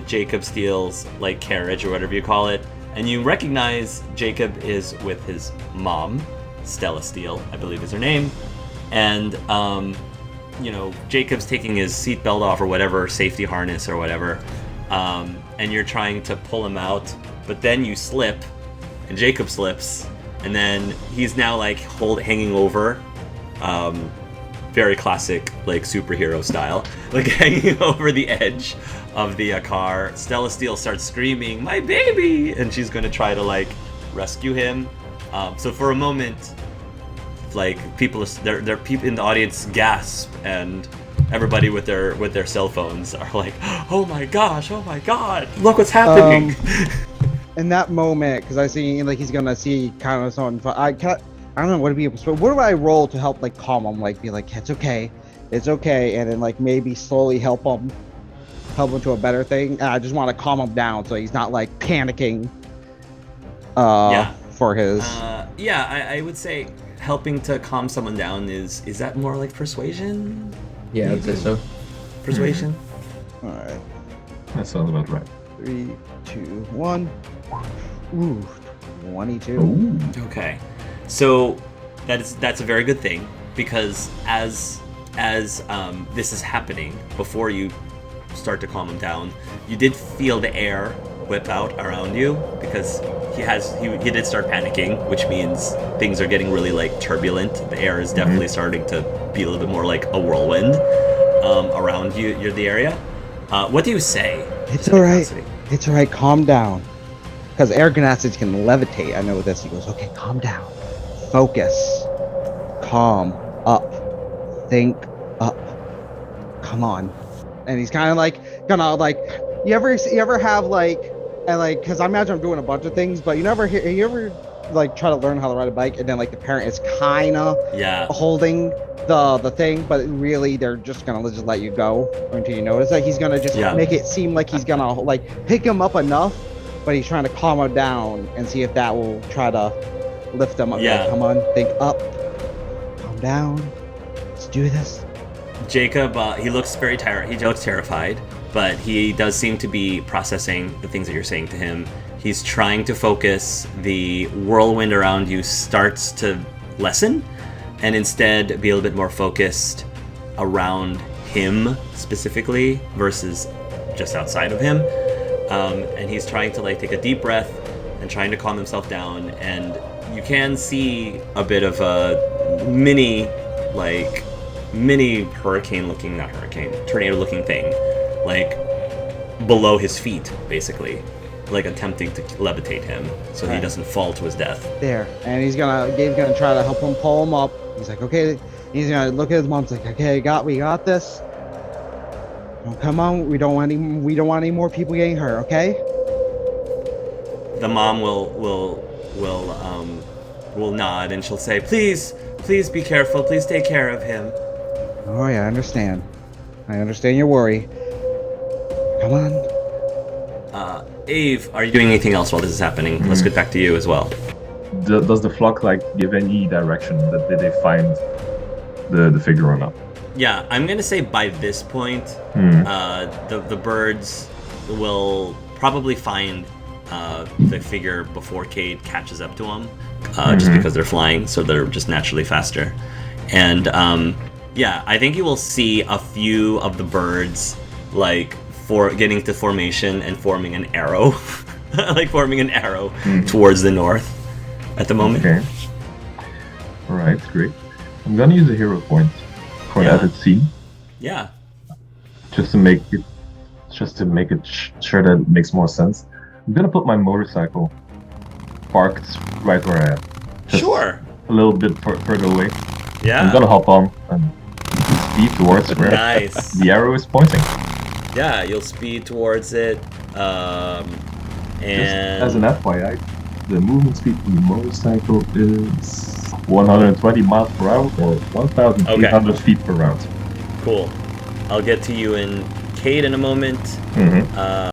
Jacob Steele's like carriage or whatever you call it, and you recognize Jacob is with his mom, Stella Steele, I believe is her name, and Jacob's taking his seatbelt off or whatever, safety harness or whatever, and you're trying to pull him out, but then you slip, and Jacob slips, and then he's now like hanging over, very classic like superhero style, like hanging over the edge of the car. Stella Steele starts screaming, "My baby!" and she's gonna try to like rescue him. So for a moment, like people in the audience gasp, and everybody with their cell phones are like, oh my god, look what's happening. In that moment, because I see like he's gonna see kind of something. I don't know what to be. What do I roll to help like calm him? Like be like, it's okay, and then like maybe slowly help him to a better thing. And I just want to calm him down so he's not like panicking. Yeah. For his. I would say helping to calm someone down is that more like persuasion? Yeah, I'd say so. Persuasion. All right. That sounds about right. 3, 2, 1. Ooh, 22. Ooh. Okay, so that's a very good thing, because as this is happening, before you start to calm him down, you did feel the air whip out around you, because he did start panicking, which means things are getting really like turbulent. The air is definitely starting to be a little bit more like a whirlwind around you, the area. What do you say? It's all right. It's all right. Calm down. Because air gymnastics can levitate. I know this. He goes, okay, calm down. Focus. Calm. Up. Think. Up. Come on. And he's kind of like, you ever have like, and like, because I imagine I'm doing a bunch of things, but you ever like try to learn how to ride a bike, and then like the parent is kind of holding the thing, but really they're just gonna just let you go until you notice that he's gonna just make it seem like he's gonna like pick him up enough, but he's trying to calm him down and see if that will try to lift him up. Yeah. Like, come on, think up, calm down, let's do this. Jacob, he looks very tired. He looks terrified, but he does seem to be processing the things that you're saying to him. He's trying to focus. The whirlwind around you starts to lessen, and instead be a little bit more focused around him specifically versus just outside of him. And he's trying to like take a deep breath and trying to calm himself down. And you can see a bit of a mini tornado looking thing, like below his feet, basically, like attempting to levitate him so he doesn't fall to his death. There, and Gabe's gonna try to help him pull him up. He's like, okay. He's gonna look at his mom. He's like, okay, we got this. Oh, come on, we don't want any more people getting hurt, okay? The mom will nod, and she'll say, please be careful. Please take care of him. Oh yeah, I understand your worry. Come on, Ave, are you doing anything else while this is happening? Let's get back to you as well. Does the flock like give any direction that did they find the figure or not? Yeah, I'm gonna say by this point, the birds will probably find the figure before Cade catches up to them, just because they're flying, so they're just naturally faster. And yeah, I think you will see a few of the birds like getting to formation and forming an arrow, like forming an arrow towards the north at the moment. Okay. All right, great. I'm gonna use a hero point for that at sea. Yeah. Just to make it sure that it makes more sense. I'm gonna put my motorcycle parked right where I am. Just Sure. A little bit further away. Yeah. I'm gonna hop on and speed towards where Nice. the arrow is pointing. Yeah, you'll speed towards it. Just And as an FYI, the movement speed from the motorcycle is 120 miles per hour or 1,800 feet per round. cool. I'll get to you in Cade in a moment.